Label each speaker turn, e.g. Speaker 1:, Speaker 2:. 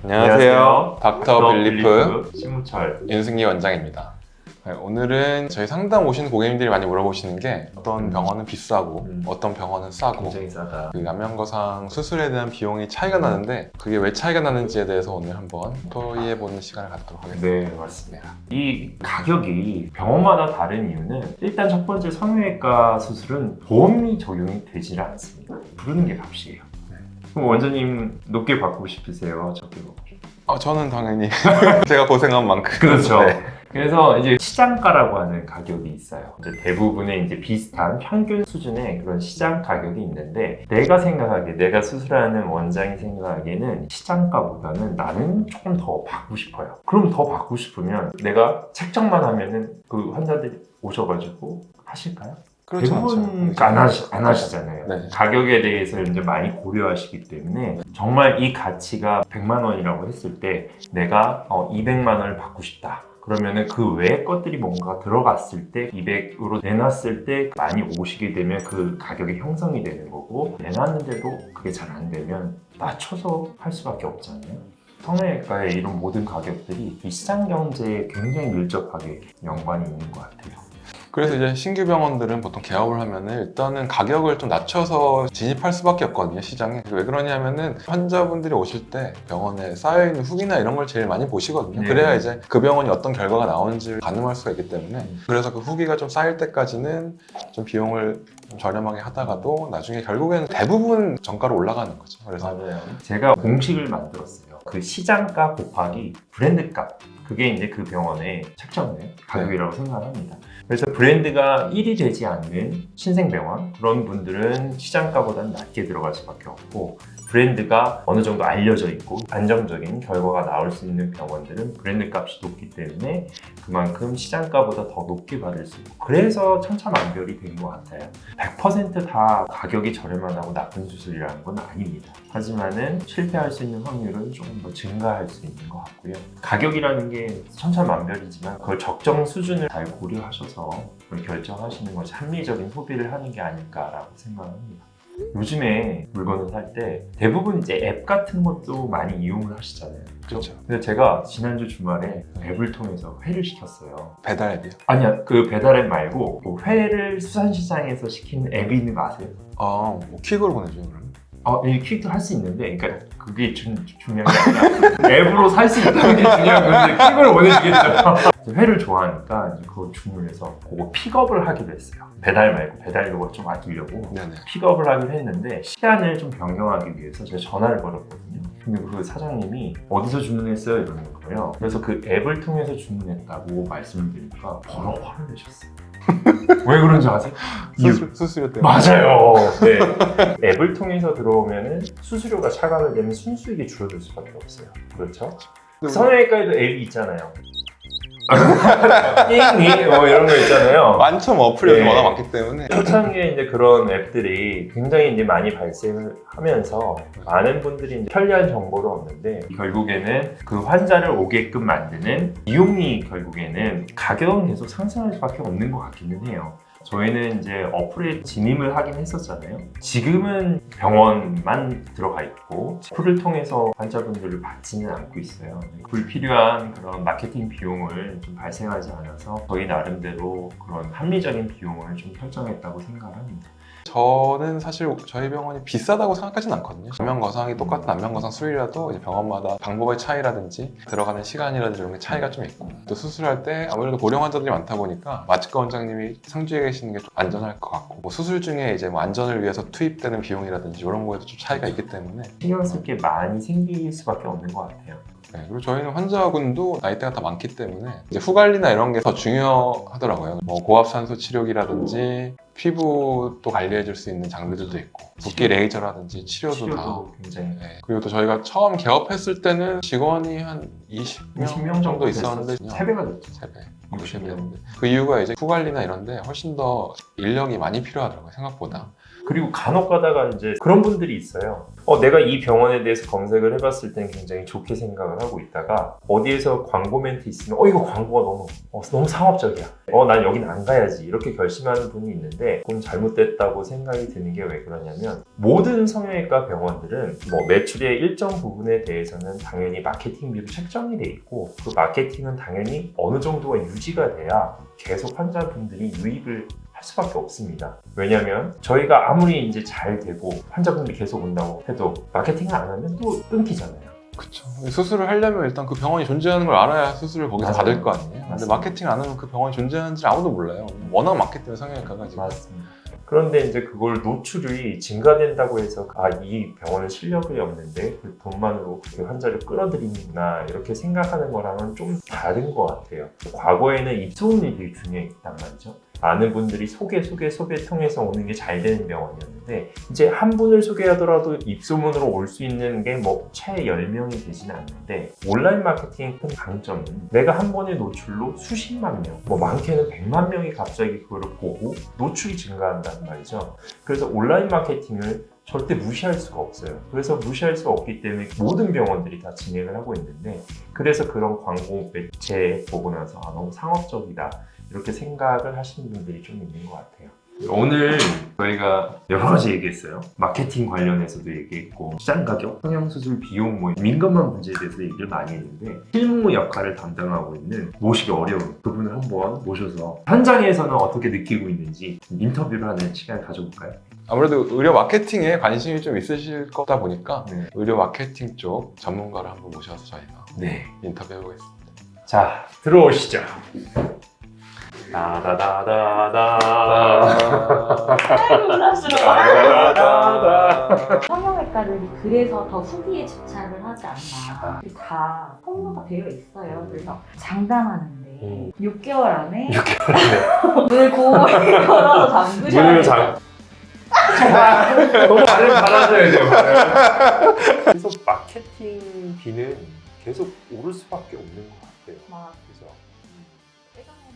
Speaker 1: 안녕하세요. 닥터 빌리프
Speaker 2: 심우철
Speaker 1: 윤승기 원장입니다. 네, 오늘은 저희 상담 오시는 고객님들이 많이 물어보시는 게 어떤 병원은 비싸고 어떤 병원은 싸고
Speaker 2: 굉장히 싸다.
Speaker 1: 그 안면거상 수술에 대한 비용이 차이가 나는데 그게 왜 차이가 나는지에 대해서 오늘 한번 토의해보는 시간을 갖도록 하겠습니다.
Speaker 2: 네, 맞습니다. 이 가격이 병원마다 다른 이유는 일단 첫 번째 성형외과 수술은 보험이 적용이 되질 않습니다. 부르는 게 값이에요. 그럼 원장님 높게 받고 싶으세요? 적게 받고 싶으세요?
Speaker 1: 저는 당연히 제가 고생한 만큼
Speaker 2: 그렇죠.
Speaker 1: 네.
Speaker 2: 그래서 이제 시장가라고 하는 가격이 있어요. 이제 대부분의 이제 비슷한 평균 수준의 그런 시장 가격이 있는데 내가 수술하는 원장이 생각하기에는 시장가보다는 나는 조금 더 받고 싶어요. 그럼 더 받고 싶으면 내가 책정만 하면은 그 환자들이 오셔가지고 하실까요?
Speaker 1: 그렇죠.
Speaker 2: 대부분 안 하시잖아요.
Speaker 1: 네.
Speaker 2: 가격에 대해서 이제 많이 고려하시기 때문에 정말 이 가치가 100만 원이라고 했을 때 내가 200만 원을 받고 싶다. 그러면은 그 외의 것들이 뭔가 들어갔을 때 200으로 내놨을 때 많이 오시게 되면 그 가격이 형성이 되는 거고 내놨는데도 그게 잘 안 되면 낮춰서 할 수밖에 없잖아요. 성형외과의 이런 모든 가격들이 이 시장 경제에 굉장히 밀접하게 연관이 있는 것 같아요.
Speaker 1: 그래서 이제 신규 병원들은 보통 개업을 하면은 일단은 가격을 좀 낮춰서 진입할 수밖에 없거든요, 시장에. 왜 그러냐면은 환자분들이 오실 때 병원에 쌓여있는 후기나 이런 걸 제일 많이 보시거든요.
Speaker 2: 네.
Speaker 1: 그래야 이제 그 병원이 어떤 결과가 나오는지 가늠할 수가 있기 때문에 그래서 그 후기가 좀 쌓일 때까지는 좀 비용을 좀 저렴하게 하다가도 나중에 결국에는 대부분 정가로 올라가는 거죠. 그래서
Speaker 2: 맞아요. 제가 공식을 만들었어요. 그 시장가 곱하기 브랜드값. 그게 이제 그 병원의 책정된 가격이라고 생각합니다. 그래서 브랜드가 1이 되지 않는 신생병원 그런 분들은 시장가보다는 낮게 들어갈 수밖에 없고 브랜드가 어느 정도 알려져 있고 안정적인 결과가 나올 수 있는 병원들은 브랜드 값이 높기 때문에 그만큼 시장가보다 더 높게 받을 수 있고 그래서 천차만별이 된 것 같아요. 100%다 가격이 저렴하다고 나쁜 수술이라는 건 아닙니다. 하지만은 실패할 수 있는 확률은 조금 더 증가할 수 있는 것 같고요. 가격이라는 게 천차만별이지만 그걸 적정 수준을 잘 고려하셔서 결정하시는 것이 합리적인 소비를 하는 게 아닐까라고 생각합니다. 요즘에 물건을 살 때 대부분 이제 앱 같은 것도 많이 이용을 하시잖아요.
Speaker 1: 그렇죠.
Speaker 2: 근데 제가 지난주 주말에 앱을 통해서 회를 시켰어요.
Speaker 1: 배달 앱이요.
Speaker 2: 아니야, 그 배달 앱 말고 뭐 회를 수산시장에서 시키는 앱이 있는 거 아세요?
Speaker 1: 뭐 퀵으로 보내줘요, 그러면?
Speaker 2: 이 퀵도 할 수 있는데, 그러니까 그게 중요한 게 아니라 앱으로 살 수 있다는 게 중요한 건데 퀵으로 보내주겠죠. 회를 좋아하니까 이제 그걸 주문해서 그거 픽업을 하기로 했어요. 배달 말고 배달료를 좀 아끼려고
Speaker 1: 네네.
Speaker 2: 픽업을 하기로 했는데 시간을 좀 변경하기 위해서 제가 전화를 걸었거든요. 근데 그 사장님이 어디서 주문했어요? 이러는 거예요. 그래서 그 앱을 통해서 주문했다고 말씀을 드리니까 바로 화를 내셨어요. 왜 그런지 아세요?
Speaker 1: 수수료 때문에.
Speaker 2: 맞아요. 네. 앱을 통해서 들어오면은 수수료가 차감이 되면 순수익이 줄어들 수밖에 없어요. 그렇죠? 성형외과에도 앱이 있잖아요. 띵이 이런 거 있잖아요.
Speaker 1: 많죠, 어플이
Speaker 2: 네.
Speaker 1: 워낙 많기 때문에.
Speaker 2: 초창기에 이제 그런 앱들이 굉장히 이제 많이 발생을 하면서 많은 분들이 이제 편리한 정보를 얻는데 결국에는 그 환자를 오게끔 만드는 비용이 결국에는 가격은 계속 상승할 수밖에 없는 것 같기는 해요. 저희는 이제 어플에 진입을 하긴 했었잖아요. 지금은 병원만 들어가 있고 어플을 통해서 환자분들을 받지는 않고 있어요. 불필요한 그런 마케팅 비용을 좀 발생하지 않아서 저희 나름대로 그런 합리적인 비용을 좀 설정했다고 생각합니다.
Speaker 1: 저는 사실 저희 병원이 비싸다고 생각하지는 않거든요. 안면거상이 똑같은 안면거상 수술이라도 이제 병원마다 방법의 차이라든지 들어가는 시간이라든지 이런 게 차이가 좀 있고 또 수술할 때 아무래도 고령 환자들이 많다 보니까 마취과 원장님이 상주에 계시는 게 좀 안전할 것 같고 뭐 수술 중에 이제 뭐 안전을 위해서 투입되는 비용이라든지 이런 거에도 좀 차이가 있기 때문에
Speaker 2: 신경 쓸 게 많이 생길 수밖에 없는 것 같아요.
Speaker 1: 네, 그리고 저희는 환자군도 나이대가 다 많기 때문에 이제 후관리나 이런 게 더 중요하더라고요. 뭐 고압산소 치료기라든지 피부도 관리해줄 수 있는 장비들도 있고 붓기 레이저라든지 치료도 다.
Speaker 2: 굉장히
Speaker 1: 네. 그리고 또 저희가 처음 개업했을 때는 직원이 한 20명 정도 있었는데
Speaker 2: 3배가 됐죠.
Speaker 1: 3배 그렇게 됐는데 그 이유가 이제 후관리나 이런데 훨씬 더 인력이 많이 필요하더라고요, 생각보다.
Speaker 2: 그리고 간혹 가다가 이제 그런 분들이 있어요. 내가 이 병원에 대해서 검색을 해봤을 땐 굉장히 좋게 생각을 하고 있다가 어디에서 광고 멘트 있으면 이거 광고가 너무 상업적이야. 난 여긴 안 가야지. 이렇게 결심하는 분이 있는데 그건 잘못됐다고 생각이 드는 게 왜 그러냐면 모든 성형외과 병원들은 뭐 매출의 일정 부분에 대해서는 당연히 마케팅비로 책정이 돼 있고 그 마케팅은 당연히 어느 정도가 유지가 돼야 계속 환자분들이 유입을 할 수밖에 없습니다. 왜냐면 저희가 아무리 이제 잘 되고 환자분들이 계속 온다고 해도 마케팅을 안 하면 또 끊기잖아요.
Speaker 1: 그렇죠. 수술을 하려면 일단 그 병원이 존재하는 걸 알아야 수술을 거기서
Speaker 2: 맞아요.
Speaker 1: 받을 거 아니에요. 근데
Speaker 2: 맞습니다.
Speaker 1: 마케팅 안 하면 그 병원이 존재하는지 아무도 몰라요. 워낙 마케팅을 성형외과가 지금.
Speaker 2: 맞습니다. 그런데 이제 그걸 노출이 증가된다고 해서 이 병원은 실력이 없는데 그 돈만으로 그 환자를 끌어들이는구나 이렇게 생각하는 거랑은 좀 다른 것 같아요. 과거에는 입소문이 되게 중요했단 말이죠. 많은 분들이 소개 통해서 오는 게 잘 되는 병원이었는데 이제 한 분을 소개하더라도 입소문으로 올 수 있는 게 뭐 채 10명이 되지는 않는데 온라인 마케팅의 큰 강점은 내가 한 번의 노출로 수십만 명, 뭐 많게는 100만 명이 갑자기 그거를 보고 노출이 증가한다는 말이죠. 그래서 온라인 마케팅을 절대 무시할 수가 없어요. 그래서 무시할 수가 없기 때문에 모든 병원들이 다 진행을 하고 있는데 그래서 그런 광고 매체 보고 나서 너무 상업적이다 이렇게 생각을 하시는 분들이 좀 있는 것 같아요. 오늘 저희가 여러 가지 얘기했어요. 마케팅 관련해서도 얘기했고 시장 가격, 성형수술 비용 뭐 민감한 문제에 대해서 얘기를 많이 했는데 실무 역할을 담당하고 있는 모시기 어려운 그분을 한번 모셔서 현장에서는 어떻게 느끼고 있는지 인터뷰를 하는 시간 가져볼까요?
Speaker 1: 아무래도 의료 마케팅에 관심이 좀 있으실 거다 보니까
Speaker 2: 네.
Speaker 1: 의료 마케팅 쪽 전문가를 한번 모셔서 저희가
Speaker 2: 네.
Speaker 1: 인터뷰해보겠습니다.
Speaker 2: 자, 들어오시죠. 다다다다다.
Speaker 3: 성형외과들이 그래서 더 후기에 집착을 하지 않나. 다 통로가 되어 있어요. 그래서 장담하는데 6개월 안에 문을 고을 걸어서 잠그셔야 돼요.
Speaker 2: 너무 말을 받아줘야 돼요. 그래서 마케팅비는 계속 오를 수밖에 없는 것 같아요.
Speaker 3: 막
Speaker 2: 그래서
Speaker 3: 예전에는